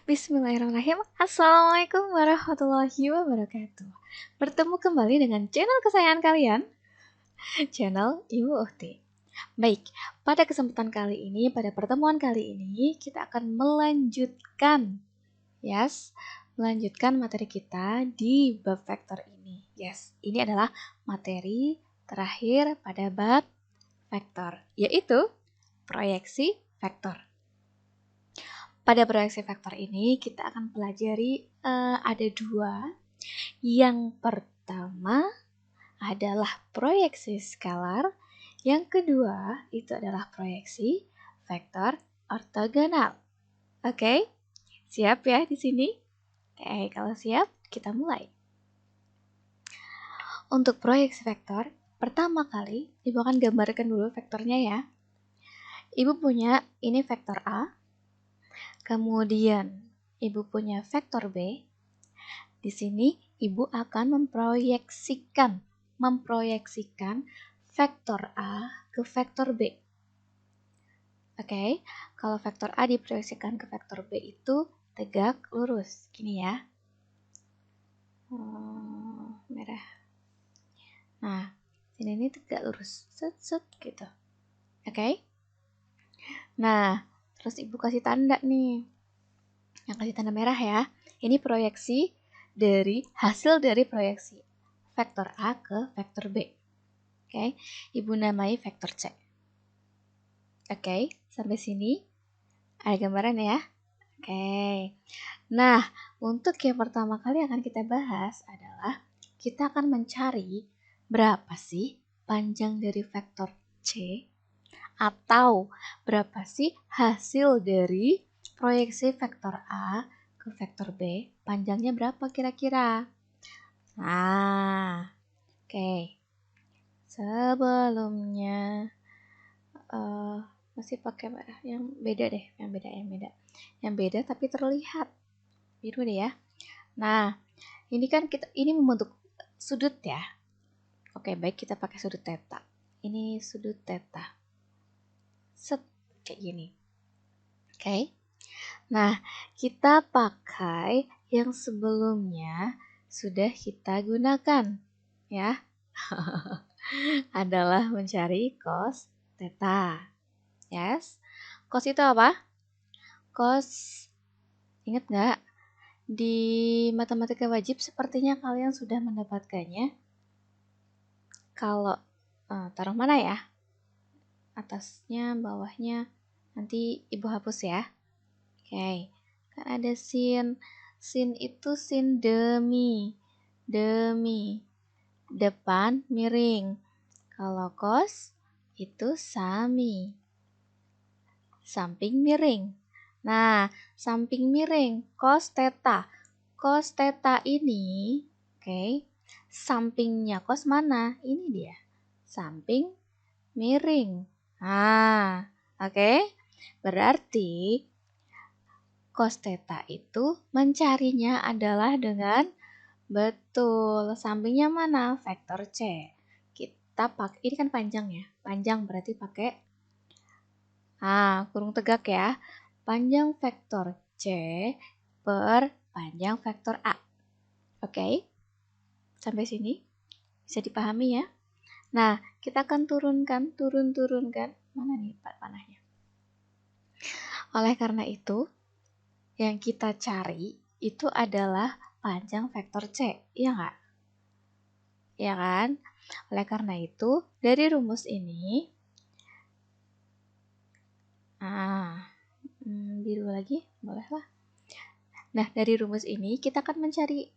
Bismillahirrahmanirrahim. Assalamualaikum warahmatullahi wabarakatuh. Bertemu kembali dengan channel kesayangan kalian, channel Ibu Uhti. Baik, pada kesempatan kali ini, pada pertemuan kali ini, kita akan melanjutkan materi kita di bab vektor ini. Ini adalah materi terakhir pada bab vektor, yaitu proyeksi vektor. Pada proyeksi vektor ini kita akan pelajari ada dua. Yang pertama adalah proyeksi skalar, yang kedua itu adalah proyeksi vektor ortogonal. Oke, siap ya di sini? Oke, kalau siap kita mulai. Untuk proyeksi vektor, pertama kali Ibu akan gambarkan dulu vektornya ya. Ibu punya ini vektor A. Kemudian Ibu punya vektor B. Di sini Ibu akan memproyeksikan vektor A ke vektor B. Oke, kalau vektor A diproyeksikan ke vektor B itu tegak lurus, gini ya. Merah. Nah, ini tegak lurus, set gitu. Oke. Nah, terus Ibu kasih tanda nih. Yang kasih tanda merah ya. Ini proyeksi hasil dari proyeksi vektor A ke vektor B. Oke, Ibu namai vektor C. Oke, sampai sini ada gambaran ya. Oke. Nah, untuk yang pertama kali akan kita bahas adalah kita akan mencari berapa sih panjang dari vektor C atau berapa sih hasil dari proyeksi vektor A ke vektor B, panjangnya berapa kira-kira? Nah, oke. Sebelumnya masih pakai merah, yang beda yang beda tapi terlihat biru deh ya. Nah, ini kan ini membentuk sudut ya. Oke, baik, kita pakai sudut theta. Ini sudut theta. Set, kayak gini. Oke. Nah, kita pakai yang sebelumnya sudah kita gunakan ya. Adalah mencari cos theta. Yes. Cos itu apa? Cos, ingat nggak? Di matematika wajib sepertinya kalian sudah mendapatkannya. Kalau taruh mana ya? Atasnya, bawahnya, nanti Ibu hapus ya. Oke, kan ada sin. Sin itu sin demi. Depan miring. Kalau cos itu sami. Samping miring. Nah, samping miring, cos theta. Cos theta ini, oke, sampingnya cos mana? Ini dia, samping miring. Nah, oke, berarti cos theta itu mencarinya adalah dengan betul, sampingnya mana? Vektor C. Kita pakai, ini kan panjang ya, panjang berarti pakai kurung tegak ya. Panjang vektor C per panjang vektor A. Oke? Sampai sini bisa dipahami ya? Nah, kita akan turunkan. Mana nih panahnya? Oleh karena itu, yang kita cari itu adalah panjang vektor C. Iya nggak? Iya kan? Oleh karena itu, dari rumus ini, biru lagi, bolehlah. Nah, dari rumus ini kita akan mencari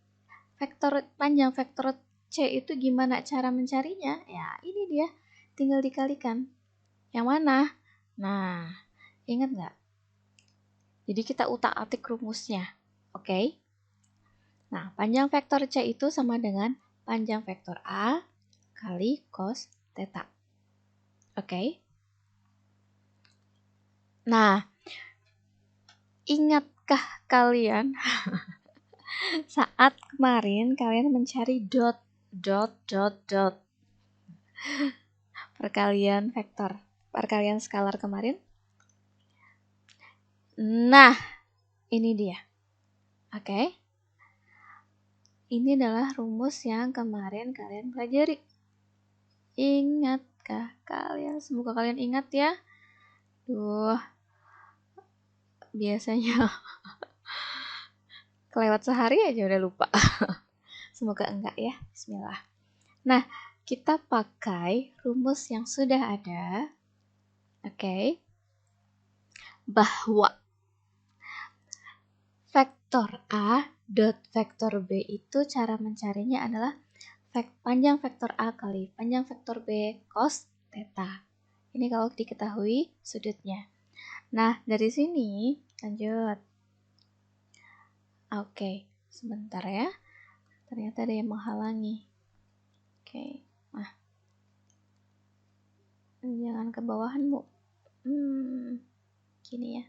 panjang vektor C itu gimana cara mencarinya? Ya, ini dia. Tinggal dikalikan. Yang mana? Nah, ingat nggak? Jadi kita utak-atik rumusnya. Oke? Nah, panjang vektor C itu sama dengan panjang vektor A kali cos theta. Oke? Nah, ingatkah kalian saat kemarin kalian mencari dot perkalian skalar kemarin? Nah, ini dia. Oke. Ini adalah rumus yang kemarin kalian pelajari. Ingatkah kalian? Semoga kalian ingat ya. Biasanya kelewat sehari aja udah lupa. Semoga enggak ya. Bismillah. Nah, kita pakai rumus yang sudah ada. Oke. Bahwa vektor A dot vektor B itu cara mencarinya adalah panjang vektor A kali panjang vektor B cos theta. Ini kalau diketahui sudutnya. Nah, dari sini lanjut. Oke, sebentar ya. Ternyata ada yang menghalangi. Oke, nah. Jangan ke bawahan, Bu. Gini ya.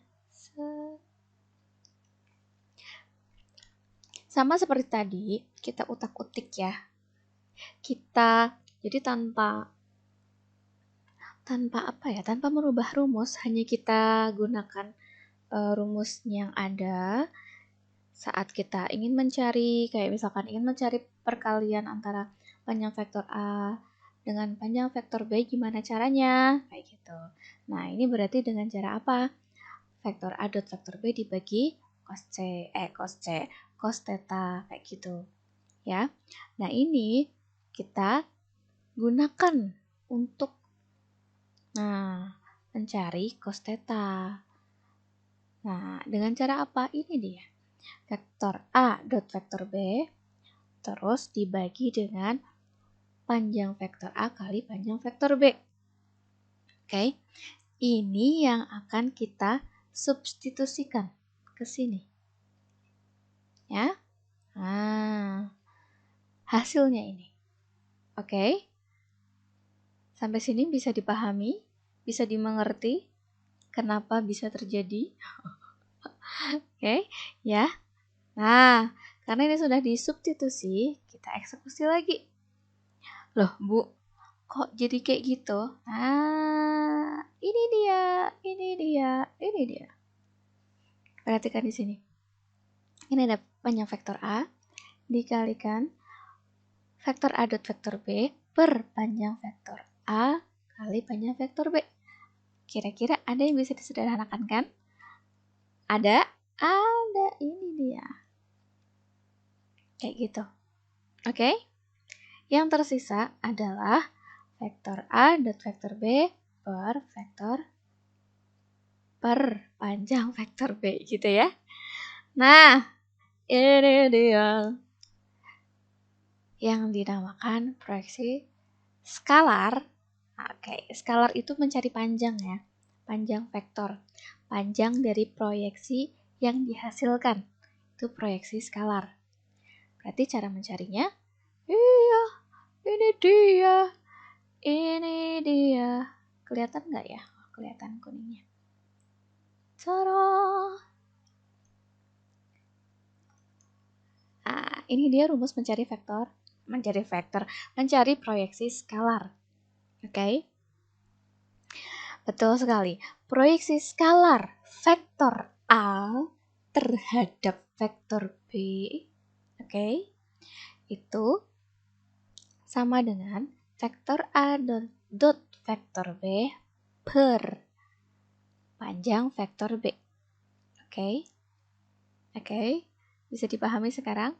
Sama seperti tadi, kita utak-utik ya. Jadi tanpa merubah rumus, hanya kita gunakan rumus yang ada saat kita ingin mencari, kayak misalkan ingin mencari perkalian antara panjang vektor A dengan panjang vektor B, gimana caranya? Kayak gitu. Nah, ini berarti dengan cara apa? Vektor A dot vektor B dibagi cos theta, kayak gitu. Ya. Nah, ini kita gunakan untuk mencari cos theta. Nah, dengan cara apa? Ini dia. Vektor A dot vektor B terus dibagi dengan panjang vektor A kali panjang vektor B. Oke. Ini yang akan kita substitusikan ke sini. Ya. Nah, hasilnya ini. Oke. Sampai sini bisa dipahami, bisa dimengerti kenapa bisa terjadi. Oke, ya. Nah, karena ini sudah disubstitusi, kita eksekusi lagi. Loh, Bu, kok jadi kayak gitu? Nah, ini dia. Perhatikan di sini. Ini ada panjang vektor A dikalikan vektor A dot vektor B per panjang vektor A kali panjang vektor B. Kira-kira ada yang bisa disederhanakan kan? Ada, ini dia. Kayak gitu. Oke? Yang tersisa adalah vektor A dot vektor B per panjang vektor B gitu ya. Nah, ini dia yang dinamakan proyeksi skalar. Oke, skalar itu mencari panjang ya. Panjang vektor. Panjang dari proyeksi yang dihasilkan. Itu proyeksi skalar. Berarti cara mencarinya, iya, ini dia. Kelihatan nggak ya? Kelihatan kuningnya. Nah, ini dia rumus mencari proyeksi skalar. Oke? Betul sekali. Proyeksi skalar vektor A terhadap vektor B, oke? Itu sama dengan vektor A dot vektor B per panjang vektor B. Oke? Bisa dipahami sekarang?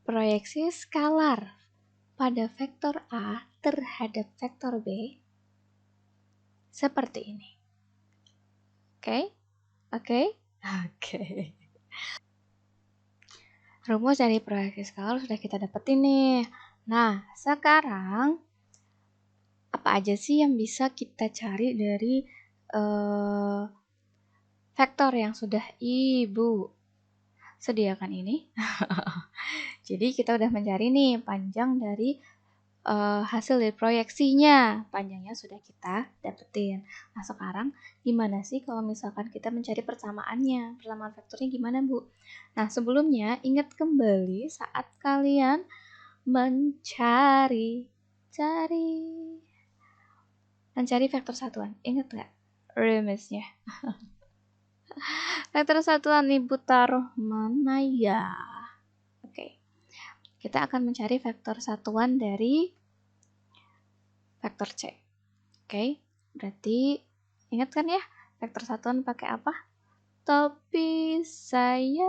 Proyeksi skalar pada vektor A terhadap vektor B seperti ini. Oke. Rumus dari proyeksi skalar sudah kita dapetin nih. Nah, sekarang apa aja sih yang bisa kita cari dari vektor yang sudah Ibu sediakan ini? Jadi kita udah mencari nih panjang dari hasil dari proyeksinya. Panjangnya sudah kita dapetin. Nah, sekarang gimana sih kalau misalkan kita mencari persamaannya? Persamaan vektornya gimana, Bu? Nah, sebelumnya ingat kembali saat kalian mencari vektor satuan. Ingat nggak rumusnya? Vektor satuan ibu taruh mana ya? Oke. Kita akan mencari vektor satuan dari vektor C. Oke. Berarti ingat kan ya, vektor satuan pakai apa? Tapi saya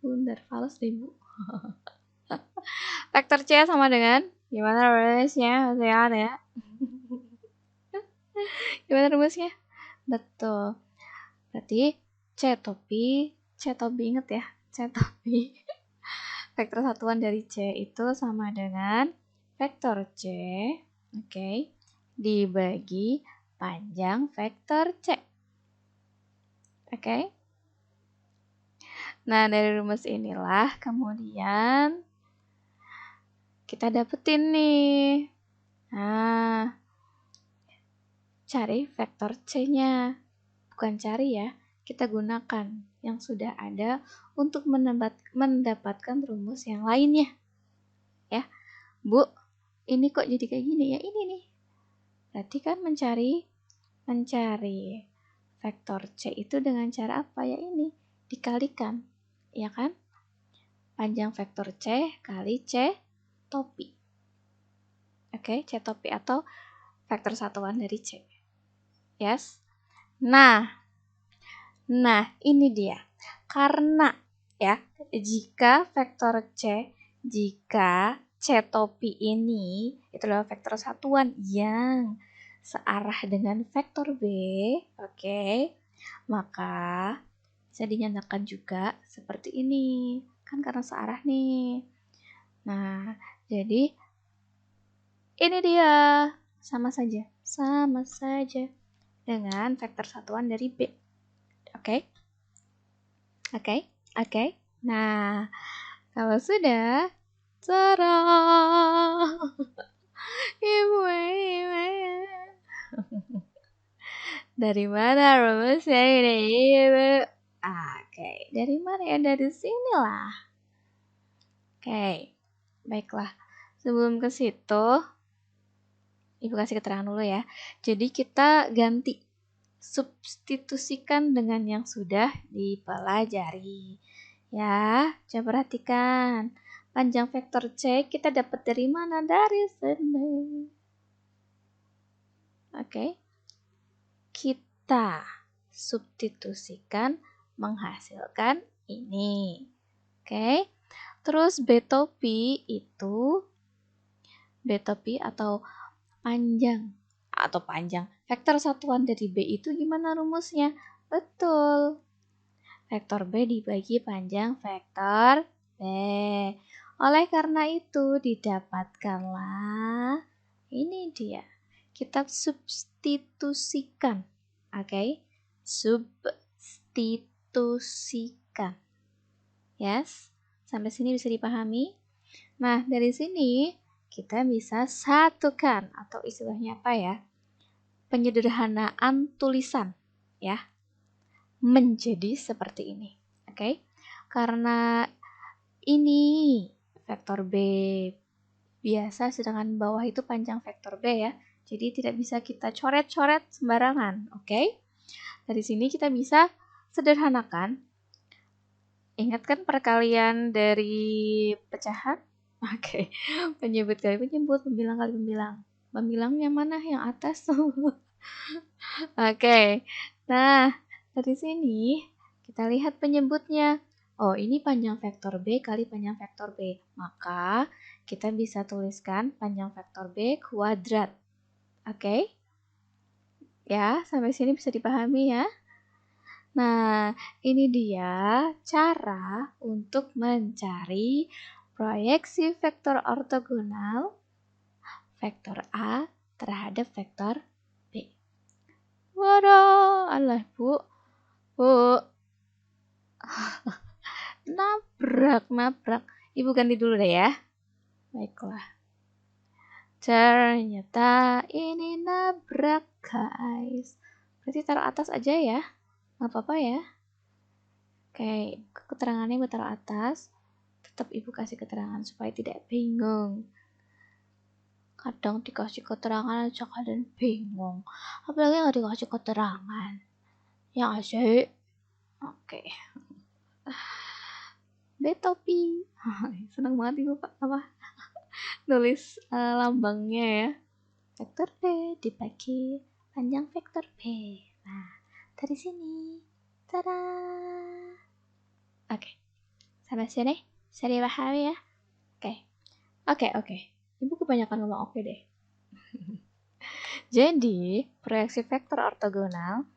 bundar fals deh, Bu. Vektor C sama dengan gimana rumusnya? Ya. Gimana rumusnya? Betul. Berarti C topi inget ya, C topi. Vektor satuan dari C itu sama dengan vektor C, oke, dibagi panjang vektor C. Oke. Nah, dari rumus inilah kemudian kita dapetin nih. Nah, cari vektor C-nya. Bukan cari ya, kita gunakan yang sudah ada untuk mendapatkan rumus yang lainnya. Ya, Bu, ini kok jadi kayak gini ya? Ini nih. Berarti kan mencari vektor C itu dengan cara apa ya? Ini dikalikan, ya kan? Panjang vektor C kali C topi. Oke, C topi atau vektor satuan dari C. Yes. Nah, ini dia. Karena ya, jika C topi ini itu adalah vektor satuan yang searah dengan vektor B, oke, maka bisa dinyatakan juga seperti ini. Kan karena searah nih. Nah, jadi ini dia. Sama saja dengan vektor satuan dari B. Oke? Nah, kalau sudah, cerah. Ibu. Dari mana rumusnya ini, Ibu? Oke, dari mana ya? Dari sinilah. Oke, baiklah. Sebelum ke situ, Ibu kasih keterangan dulu ya. Jadi kita ganti, substitusikan dengan yang sudah dipelajari. Ya, coba perhatikan. Panjang vektor C kita dapat dari mana? Dari sini. Oke. Kita substitusikan menghasilkan ini. Oke. Terus B topi atau panjang vektor satuan dari B itu gimana rumusnya? Betul. Vektor B dibagi panjang vektor B. Oleh karena itu didapatkanlah ini dia. Kita substitusikan. Oke? Substitusikan. Yes? Sampai sini bisa dipahami? Nah, dari sini kita bisa satukan atau istilahnya apa ya? Penyederhanaan tulisan, ya. Menjadi seperti ini. Oke? Karena ini vektor B biasa, sedangkan bawah itu panjang vektor B ya. Jadi tidak bisa kita coret-coret sembarangan. Oke? Dari sini kita bisa sederhanakan. Ingat kan perkalian dari pecahan? Oke. Penyebut kali penyebut, pembilang kali pembilang. Pembilangnya mana? Yang atas. Oke. Nah, dari sini kita lihat penyebutnya. Oh, ini panjang vektor B kali panjang vektor B. Maka kita bisa tuliskan panjang vektor B kuadrat. Oke? Ya, sampai sini bisa dipahami ya. Nah, ini dia cara untuk mencari proyeksi vektor ortogonal vektor A terhadap vektor B. Waduh, alah Bu. Nabrak. Ibu ganti dulu deh ya. Baiklah. Ternyata ini nabrak, guys. Berarti taruh atas aja ya. Nggak apa-apa ya. Oke, keterangannya ibu taruh atas. Tetap ibu kasih keterangan supaya tidak bingung. Kadang dikasih keterangan aja kalian bingung. Apalagi nggak dikasih keterangan. Ya nggak sih? Oke. B topi. Senang banget ibu Pak apa nulis lambangnya ya. Vektor B dibagi panjang vektor B. Nah, dari sini. Tada. Oke. Sampai sini bisa dipahami ya? Oke. Ibu kebanyakan ngomong oke deh. Jadi, proyeksi vektor ortogonal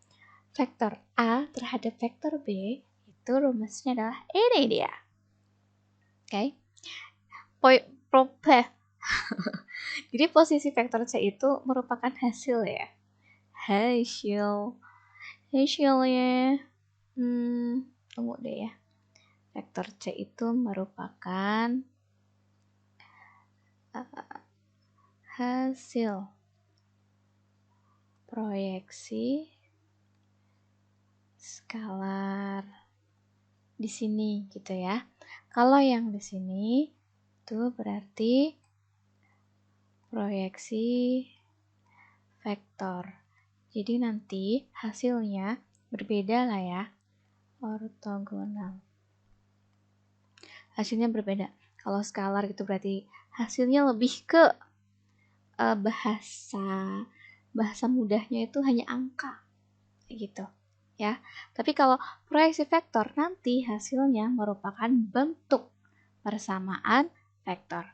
vektor A terhadap vektor B itu rumusnya adalah ini dia. Oke. Jadi posisi vektor C itu merupakan hasil ya. Hasilnya tunggu deh ya. Vektor C itu merupakan hasil proyeksi skalar di sini gitu ya. Kalau yang di sini itu berarti proyeksi vektor. Jadi nanti hasilnya berbeda lah ya. Ortogonal. Hasilnya berbeda. Kalau skalar gitu berarti hasilnya lebih ke bahasa mudahnya itu hanya angka gitu ya. Tapi kalau proyeksi vektor nanti hasilnya merupakan bentuk persamaan vektor.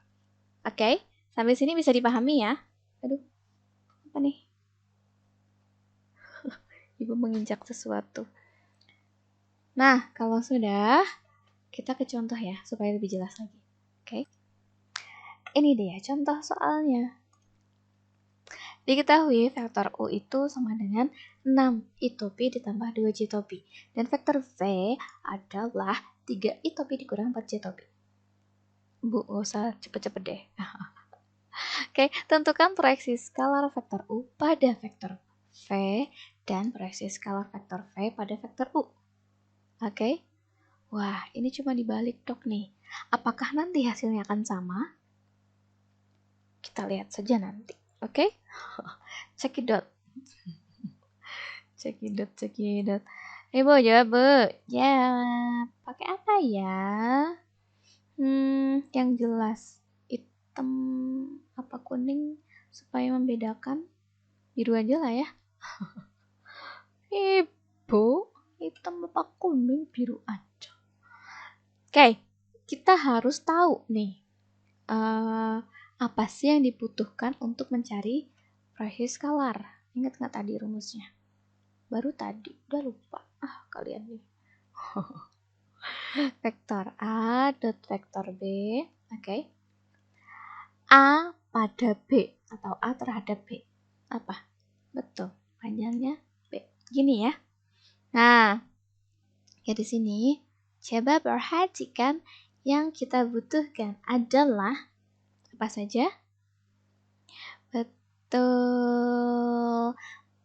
Oke, sampai sini bisa dipahami ya. Aduh, apa nih? Ibu menginjak sesuatu. Nah, kalau sudah, kita ke contoh ya, supaya lebih jelas lagi. Oke. Ini dia contoh soalnya. Diketahui vektor U itu sama dengan 6 I topi ditambah 2 J topi. Dan vektor V adalah 3 I topi dikurang 4 J topi. Bu, gak usah cepet-cepet deh. Oke, tentukan proyeksi skalar vektor U pada vektor V dan proyeksi skalar vektor V pada vektor U. Oke. Wah, ini cuma dibalik dok nih. Apakah nanti hasilnya akan sama? Kita lihat saja nanti. Oke? Cekidot. Cekidot. Bu, jawab, Bu. Jawab. Pakai apa ya? Yang jelas. Hitam apa kuning supaya membedakan. Biru aja lah ya. Ibu, hitam apa kuning, biru aja. Oke, kita harus tahu nih. Apa sih yang dibutuhkan untuk mencari proyeksi skalar? Ingat nggak tadi rumusnya? Baru tadi, udah lupa. Kalian nih. Vektor A dot vektor B. Oke. A pada B atau A terhadap B. Apa? Betul, panjangnya B. Gini ya. Nah, ya di sini coba perhatikan yang kita butuhkan adalah apa saja? Betul,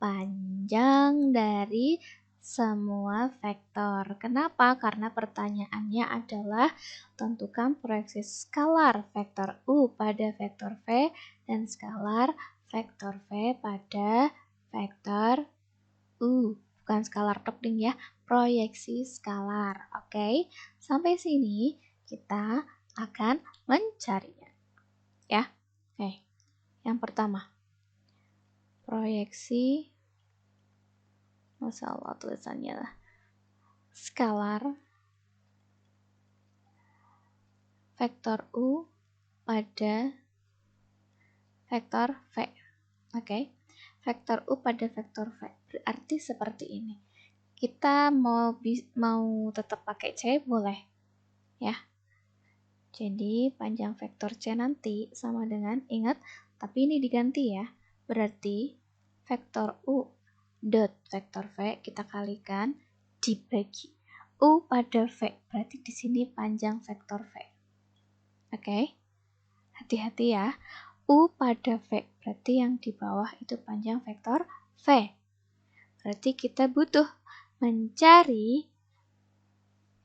panjang dari semua vektor. Kenapa? Karena pertanyaannya adalah tentukan proyeksi skalar vektor U pada vektor V dan skalar vektor V pada vektor U. Bukan skalar tok ding ya, proyeksi skalar. Oke, sampai sini kita akan mencarinya. Ya, oke. Yang pertama, proyeksi, masalah tulisannya lah, skalar vektor U pada vektor V. Oke, vektor U pada vektor V berarti seperti ini. Kita mau tetap pakai C boleh ya. Jadi panjang vektor C nanti sama dengan, ingat, tapi ini diganti ya. Berarti vektor U dot vektor V kita kalikan dibagi U pada V. Berarti di sini panjang vektor V. Oke. Hati-hati ya. U pada V. Berarti yang di bawah itu panjang vektor V. Berarti kita butuh mencari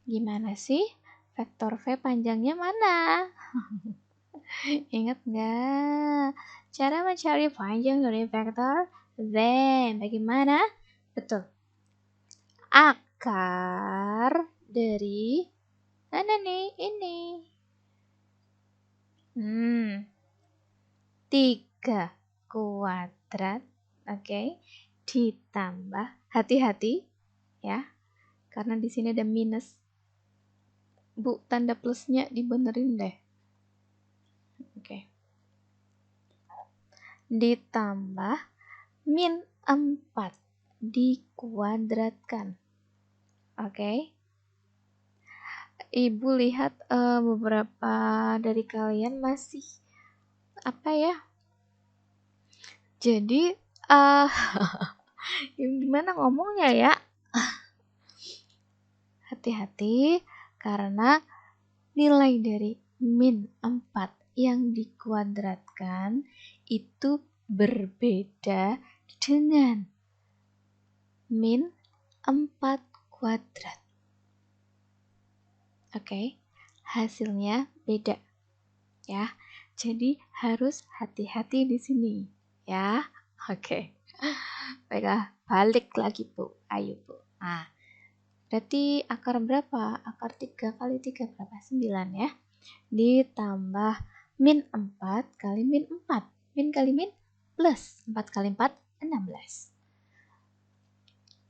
gimana sih vektor V panjangnya mana? Ingat nggak? Cara mencari panjang dari vektor V bagaimana? Betul. akar dari mana nih? Ini. 3 kuadrat, oke, ditambah, hati-hati ya, karena di sini ada minus. Bu, tanda plusnya dibenerin deh. Oke. Ditambah min 4 dikuadratkan. Oke. Ibu lihat beberapa dari kalian masih apa ya? Jadi gimana ngomongnya ya? Hati-hati karena nilai dari min 4 yang dikuadratkan itu berbeda dengan min 4 kuadrat. Oke, hasilnya beda ya. Jadi harus hati-hati di sini ya. Oke. Baiklah, balik lagi Bu. Ayo Bu. Nah, berarti akar berapa? Akar 3 kali 3 berapa? 9 ya. Ditambah min 4 kali min 4. Min kali min plus 4 kali 4 16.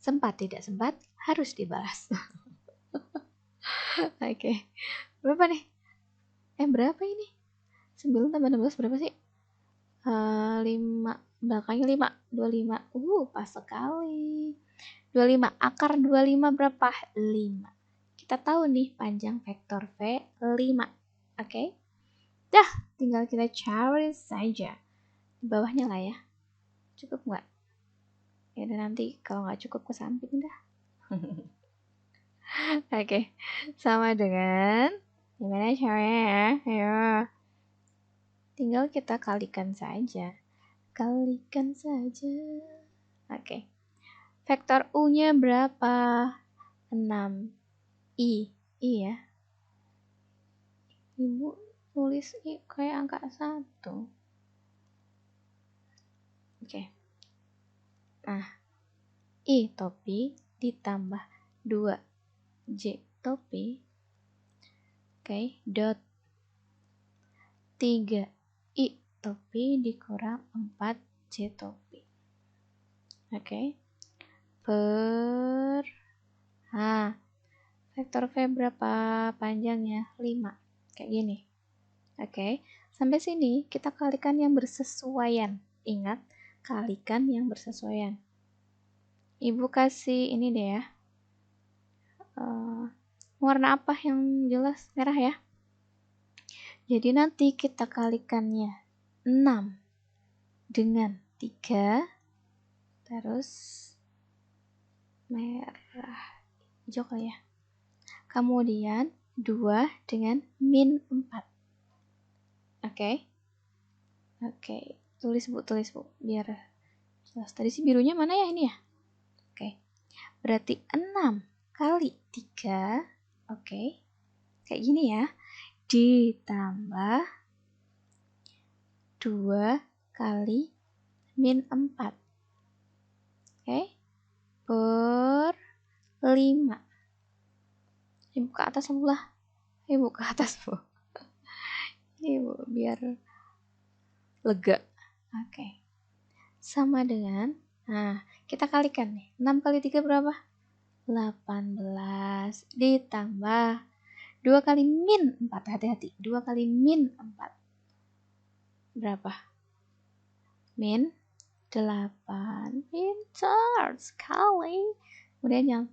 Sempat tidak sempat harus dibalas. Oke. Berapa nih? Berapa ini? 9 tambah 16 berapa sih? 5, belakangnya 5, 25. Pas sekali. 25, akar 25 berapa? 5. Kita tahu nih panjang vektor V 5. Oke? Dah, tinggal kita cari saja. Di bawahnya lah ya. Cukup nggak? Ya udah, nanti kalau nggak cukup ke samping dah. Oke. Sama dengan gimana caranya ya? Ayo. Tinggal kita kalikan saja. Kalikan saja. Oke. Vektor U-nya berapa? 6. I ya. Ibu tulis I kayak angka 1. Oke. Nah, I topi ditambah 2J topi. Oke, dot 3 I topi dikurang 4J topi. Oke. Vektor V berapa panjangnya? 5. Kayak gini. Oke. Sampai sini kita kalikan yang bersesuaian. Ingat, kalikan yang bersesuaian. Ibu kasih ini deh ya. Warna apa yang jelas? Merah ya. Jadi nanti kita kalikannya 6 dengan 3, terus merah hijau kali ya. Kemudian 2 dengan min 4. Oke. Tulis Bu, biar jelas. Tadi si birunya mana ya, ini ya? Oke. Berarti 6 kali 3. Oke. Kayak gini ya. Ditambah 2 kali min 4. Oke. Per 5. Ibu ke atas sebelah. Ibu ke atas Bu. Ibu biar lega. Oke. Sama dengan, nah kita kalikan nih. 6 kali 3 berapa? 18. Ditambah 2 kali min 4. Hati-hati. 2 kali min 4. Berapa? Min 8. Pintar sekali. Kemudian yang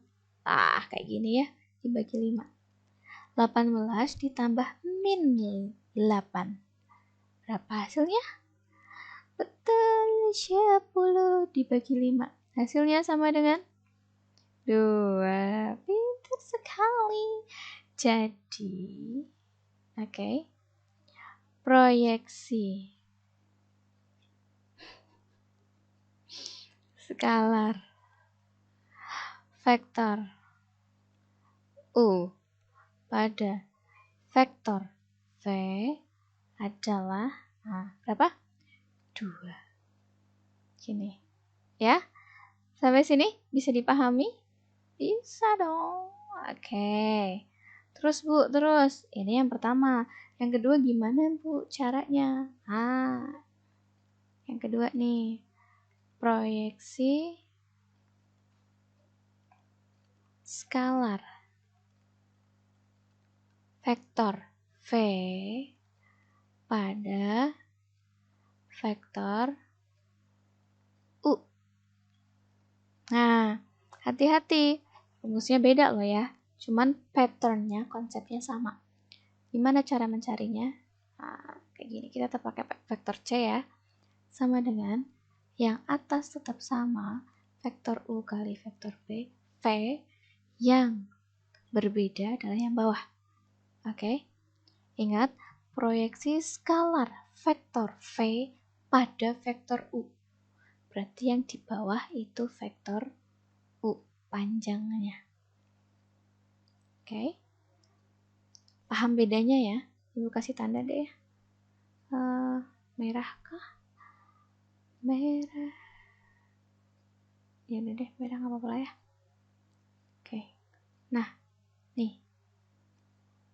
kayak gini ya. Dibagi 5. 18 ditambah min 8. Berapa hasilnya? Betul, 10 dibagi 5. Hasilnya sama dengan 2. Pintar sekali. Jadi, oke. Proyeksi skalar vektor U pada vektor V adalah berapa? 2. Gini. Ya. Sampai sini bisa dipahami? Bisa dong. Oke. Terus Bu, terus. Ini yang pertama. Yang kedua gimana Bu caranya? Yang kedua nih. Proyeksi skalar. Vektor V pada vektor U. Nah, hati-hati. Rumusnya beda loh ya. Cuman patternnya, konsepnya sama. Gimana cara mencarinya? Nah, kayak gini. Kita tetap pakai vektor C ya. Sama dengan yang atas tetap sama. Vektor U kali vektor V. V yang berbeda adalah yang bawah. Oke? Ingat, proyeksi skalar vektor V pada vektor U. Berarti yang di bawah itu vektor U panjangnya. Oke. Paham bedanya ya? Ibu kasih tanda deh ya. Merah kah? Merah. Ya udah deh, merah nggak apa-apa lah ya. Oke. Nah, nih.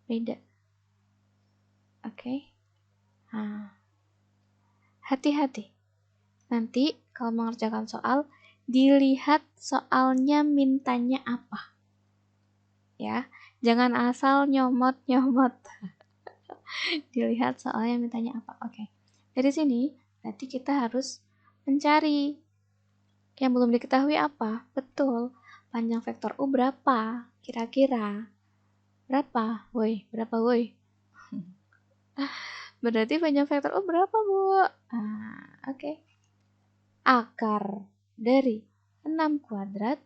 Beda. Oke. Nah. Hati-hati. Nanti kalau mengerjakan soal, dilihat soalnya mintanya apa. Ya, jangan asal nyomot-nyomot. Dilihat soalnya mintanya apa. Oke. Dari sini, berarti kita harus mencari yang belum diketahui apa. Betul. Panjang vektor U berapa? Kira-kira. Berapa? Woi, berapa woi? Berarti panjang vektor U berapa, Bu? Oke. Akar dari 6 kuadrat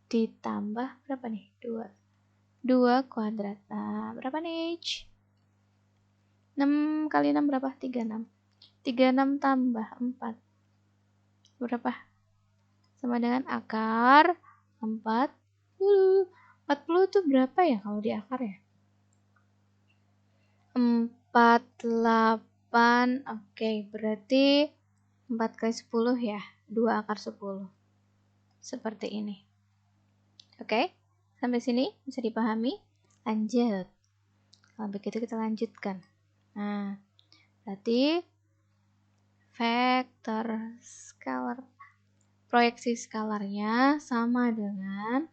ditambah berapa nih? 2 kuadrat. Nah, berapa nih? 6 kali 6 berapa? 36. 36 tambah 4. Berapa? Sama dengan akar 40. 40 itu berapa ya kalau di akar ya? 48. Oke, berarti 4 kali 10 ya. 2 akar 10. Seperti ini. Oke, sampai sini bisa dipahami? Lanjut. Kalau begitu kita lanjutkan. Nah, berarti vektor skalar, proyeksi skalarnya sama dengan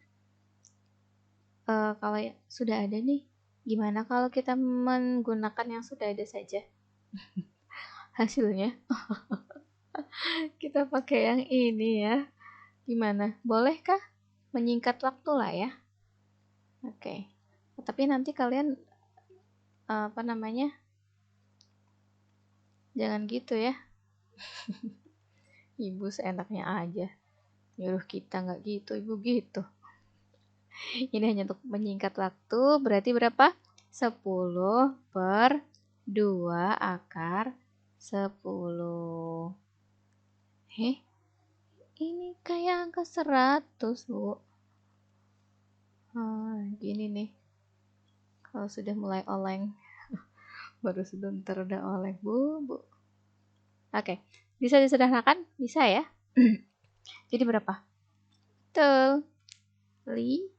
kalau sudah ada nih, gimana kalau kita menggunakan yang sudah ada saja hasilnya? Kita pakai yang ini ya. Gimana? Bolehkah? Menyingkat waktu lah ya. Oke. Tapi nanti kalian jangan gitu ya. Ibu seenaknya aja nyuruh kita nggak gitu, ibu gitu. Ini hanya untuk menyingkat waktu. Berarti berapa? 10 per 2 akar 10. Ini kayak angka 100, Bu. Gini nih. Kalau sudah mulai oleng. Baru sebentar udah oleng, Bu. Oke. Bisa disederhanakan? Bisa ya? Jadi berapa? Betul. 5.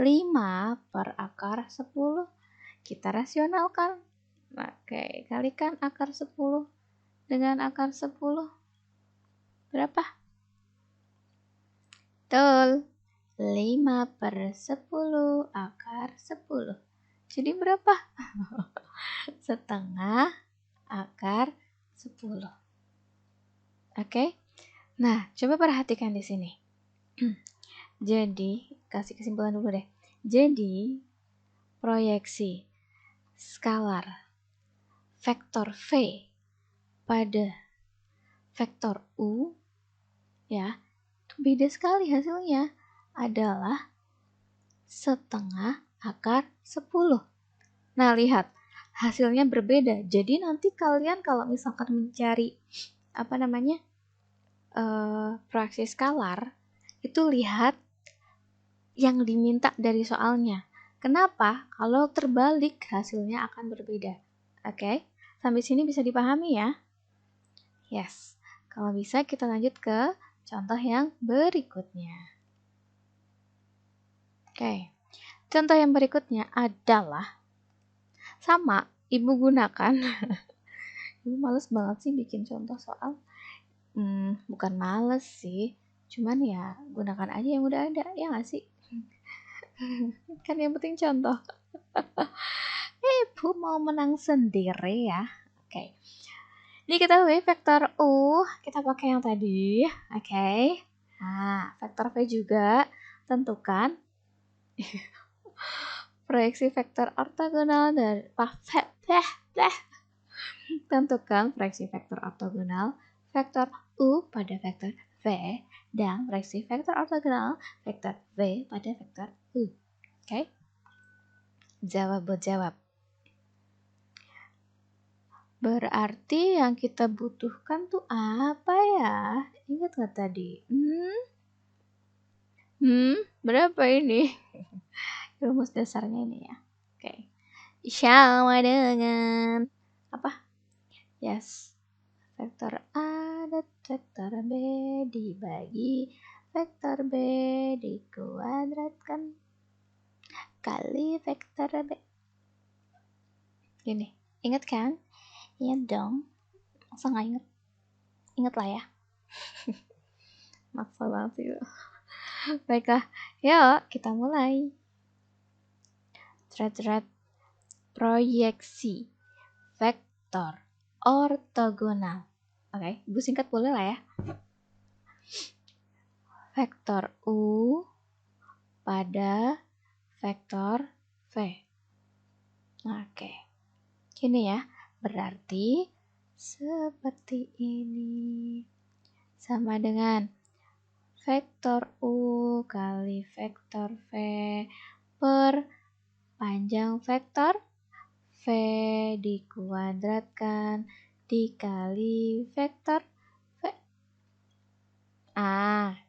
5 per akar 10. Kita rasionalkan. Oke, kalikan akar 10 dengan akar 10. Berapa? Betul. 5 per 10 akar 10. Jadi berapa? Setengah akar 10. Oke? Nah, coba perhatikan di sini. Jadi, kasih kesimpulan dulu deh. Jadi, proyeksi skalar vektor V pada vektor U ya, itu beda sekali hasilnya, adalah setengah akar 10. Nah, lihat hasilnya berbeda. Jadi nanti kalian kalau misalkan mencari proyeksi skalar, itu lihat yang diminta dari soalnya. Kenapa? Kalau terbalik hasilnya akan berbeda. Oke, sampai sini bisa dipahami ya? Yes. Kalau bisa kita lanjut ke contoh yang berikutnya. Oke, contoh yang berikutnya adalah sama, ibu gunakan. Ibu males banget sih bikin contoh soal. Bukan males sih, cuman ya gunakan aja yang udah ada, ya nggak sih? Kan yang penting contoh. Ibu mau menang sendiri ya. Oke. Diketahui vektor U, kita pakai yang tadi. Oke. Nah, vektor V juga tentukan proyeksi vektor ortogonal dari tentukan proyeksi vektor ortogonal vektor U pada vektor V dan proyeksi vektor ortogonal vektor V pada vektor U. Oke? Jawab. Berarti yang kita butuhkan tuh apa ya? Ingat nggak tadi? Berapa ini? Rumus dasarnya ini ya. Oke. Sama dengan apa? Yes. Vektor A dan vektor B dibagi vektor B dikuadratkan kali vektor B. Gini, ingat kan? Ingat dong. Masa nggak ingat? Ingat lah ya. Maksa banget sih. Baiklah, yuk kita mulai. Thread proyeksi vektor ortogonal. Oke, Ibu singkat boleh lah ya. Vektor U pada vektor V. Oke. Gini ya, berarti seperti ini. Sama dengan vektor U kali vektor V per panjang vektor V dikuadratkan dikali vektor V.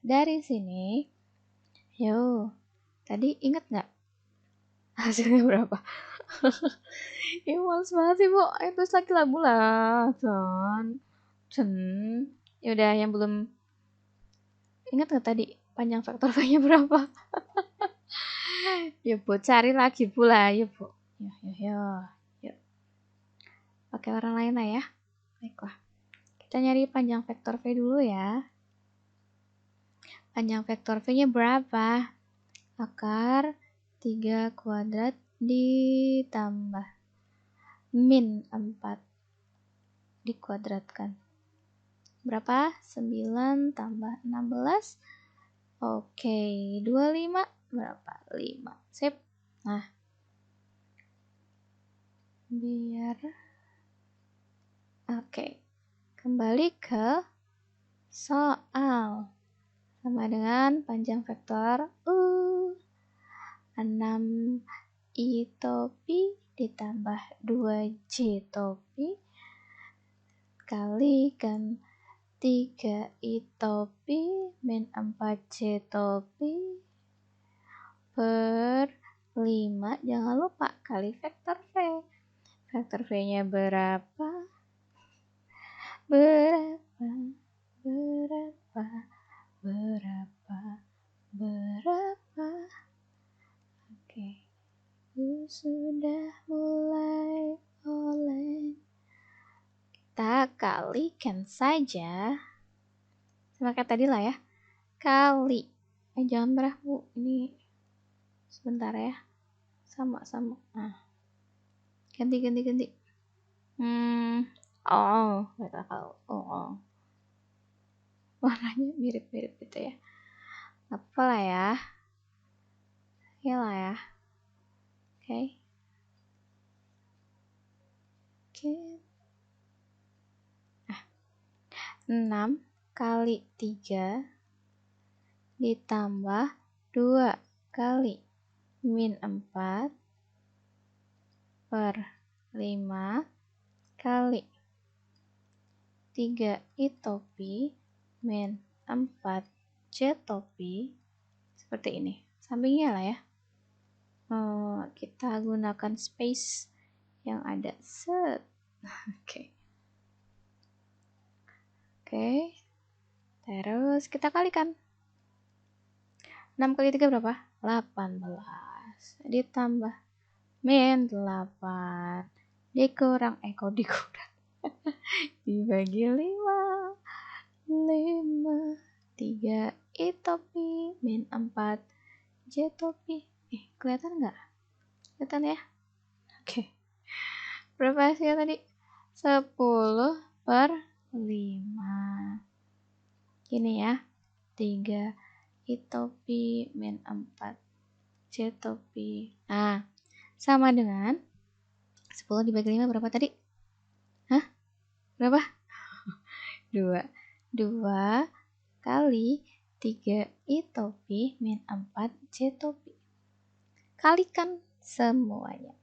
Dari sini, yuk, tadi ingat nggak hasilnya berapa? Ya males banget sih, Bu. Ayo terus lagi lah, Yaudah, yang belum ingat nggak tadi panjang vektor V-nya berapa? Yuk, Bu, cari lagi pula. Yuk, Bu. Yuk. Pakai orang lain lah ya. Baiklah. Kita nyari panjang vektor V dulu ya. Panjang vektor V-nya berapa? Akar 3 kuadrat ditambah min 4 dikuadratkan. Berapa? 9 tambah 16. Oke, 25 berapa? 5. Sip. Nah, Oke. Kembali ke soal. Sama dengan panjang vektor U. 6 I topi ditambah 2J topi kalikan 3 I topi min 4J topi per 5. Jangan lupa kali vektor V. Vektor V-nya berapa? Oke. Sudah mulai oleng. Kita kalikan saja. Sama kayak tadi lah ya. Kali. Jangan marah, Bu. Ini sebentar ya. Sama. Nah. Ganti. Baiklah kalau. Warnanya mirip-mirip gitu ya. Apa lah ya. Ya lah ya. Oke. 6 kali 3 ditambah 2 kali min 4 per 5 kali 3 I topi min 4 J topi. Seperti ini. Sampingnya lah ya. Kita gunakan space yang ada. Set. Oke. Terus kita kalikan. 6 kali 3 berapa? 18. Ditambah min 8. Dikurang, kok dikurang? Dibagi 5. 5. 3 I topi min 4 J topi. Kelihatan nggak? Kelihatan ya? Oke. Berapa hasilnya tadi? 10 per 5. Gini ya. 3 I topi min 4 J topi. Nah, sama dengan 10 dibagi 5 berapa tadi? Hah? Berapa? 2. 2 kali 3 I topi min 4 J topi. Kalikan semuanya.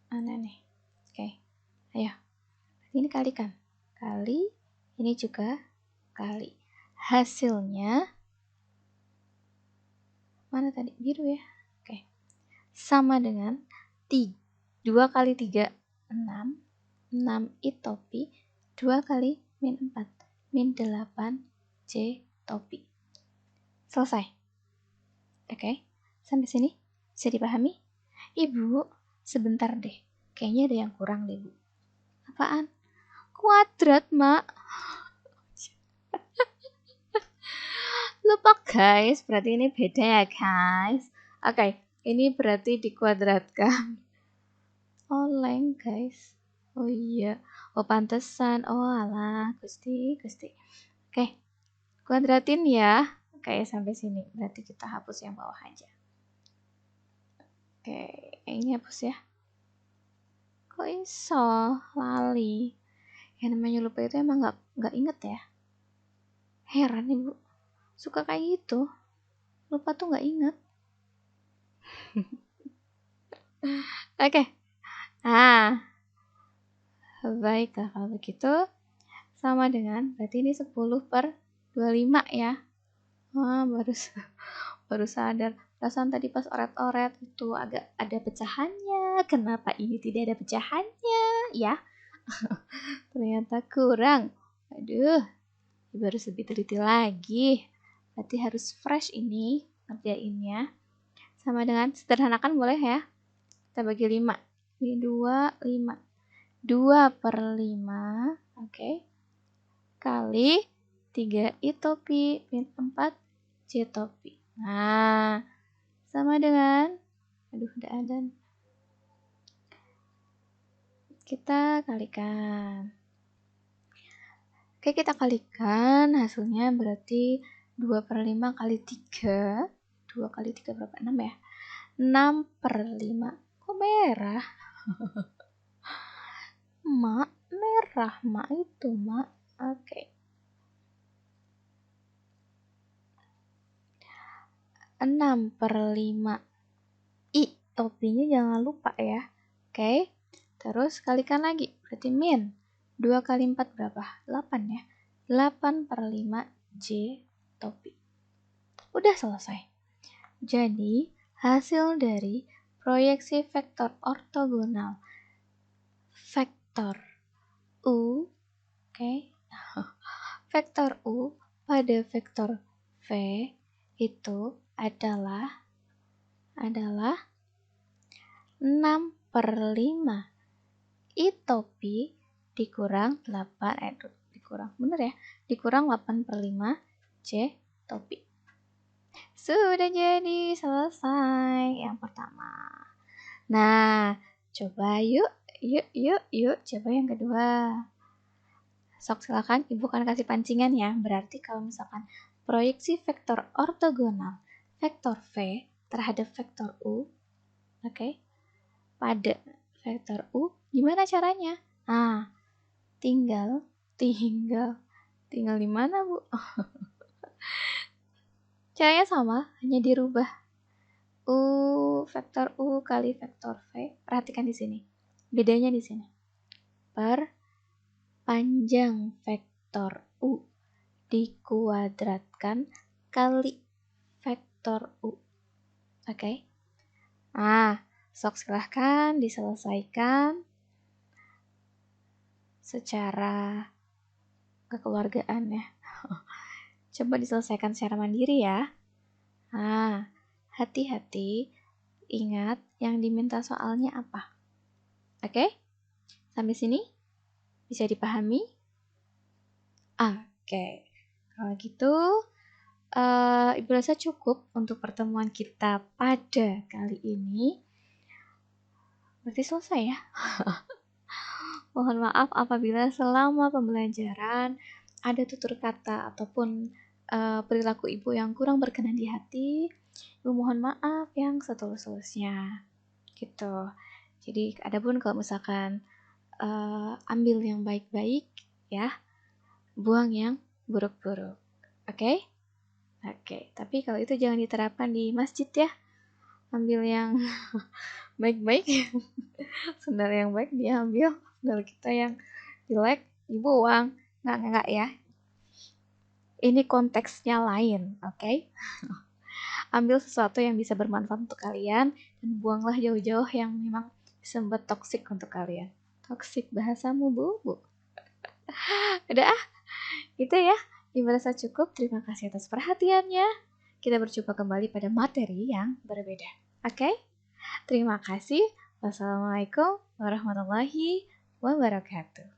Mana nih? Oke. Ayo. Ini kalikan. Kali, ini juga kali. Hasilnya mana tadi? Biru ya. Oke. Sama dengan 2 kali 3 6. 6 I topi 2 kali min 4 min 8 J topi. Selesai. Oke. Sampai sini bisa dipahami? Ibu, sebentar deh. Kayaknya ada yang kurang deh, Bu. Apaan? Kuadrat, Mak. Lupa, guys. Berarti ini beda ya, guys. Oke, ini berarti dikuadratkan. Oleng, guys. Oh iya. Oh, pantesan. Oh, alah. Gusti. Oke. Kuadratin ya. Oke, sampai sini. Berarti kita hapus yang bawah aja. Oke, ini hapus ya. Kok iso lali? Yang namanya lupa itu emang nggak inget ya. Heran Ibu, suka kayak gitu. Lupa tuh nggak inget. Oke. Baiklah kalau begitu. Sama dengan, berarti ini 10 per 25 ya. Baru sadar. Perasaan tadi pas oret-oret itu agak ada pecahannya. Kenapa ini tidak ada pecahannya ya? Ternyata kurang. Aduh, harus lebih teliti lagi. Berarti harus fresh ini ngerjainnya. Sama dengan sederhanakan boleh ya. Kita bagi 5. Ini 2, 5. 2 per 5. Oke. Kali 3 I topi min 4 J topi. Nah, sama dengan, udah ada. Kita kalikan. Oke, kita kalikan. Hasilnya berarti 2 per 5 kali 3. 2 kali 3 berapa? 6 ya? 6 per 5. Kok merah? Mak, merah. Mak itu, Mak. Oke. 6 per 5. I, topinya jangan lupa ya. Oke. Terus kalikan lagi. Berarti min. 2 kali 4 berapa? 8 ya. 8 per 5 J topi. Udah selesai. Jadi, hasil dari proyeksi vektor ortogonal vektor U, vektor U pada vektor V itu adalah 6 per 5 I topi dikurang 8, dikurang 8 per 5 J topi. Sudah jadi, selesai yang pertama. Nah, coba yuk, coba yang kedua. Sok silakan, Ibu akan kasih pancingan ya. Berarti kalau misalkan proyeksi vektor ortogonal vektor V terhadap vektor U, pada vektor U, gimana caranya? Tinggal di mana, Bu? Caranya sama, hanya dirubah. Vektor U kali vektor V. Perhatikan di sini. Bedanya di sini. Per panjang vektor U dikuadratkan kali vektor U. Oke. Sok silahkan diselesaikan secara kekeluargaan ya. Coba diselesaikan secara mandiri ya. Nah, hati-hati, ingat yang diminta soalnya apa. Oke? Sampai sini? Bisa dipahami? Oke. Kalau gitu, Ibu rasa cukup untuk pertemuan kita pada kali ini. Berarti selesai ya? Mohon maaf apabila selama pembelajaran ada tutur kata ataupun perilaku ibu yang kurang berkenan di hati. Ibu mohon maaf yang setulus-tulusnya. Gitu. Jadi adapun kalau misalkan ambil yang baik-baik ya, buang yang buruk-buruk. Oke? Oke, tapi kalau itu jangan diterapkan di masjid ya. Ambil yang baik-baik, sendal yang baik dia ambil, sendal kita yang jelek dibuang. Nggak ya. Ini konteksnya lain, oke? Ambil sesuatu yang bisa bermanfaat untuk kalian dan buanglah jauh-jauh yang memang bisa membuat toksik untuk kalian. Toksik bahasamu, Bu. Udah itu ya. Ibu rasa cukup. Terima kasih atas perhatiannya. Kita berjumpa kembali pada materi yang berbeda. Oke? Terima kasih. Wassalamualaikum warahmatullahi wabarakatuh.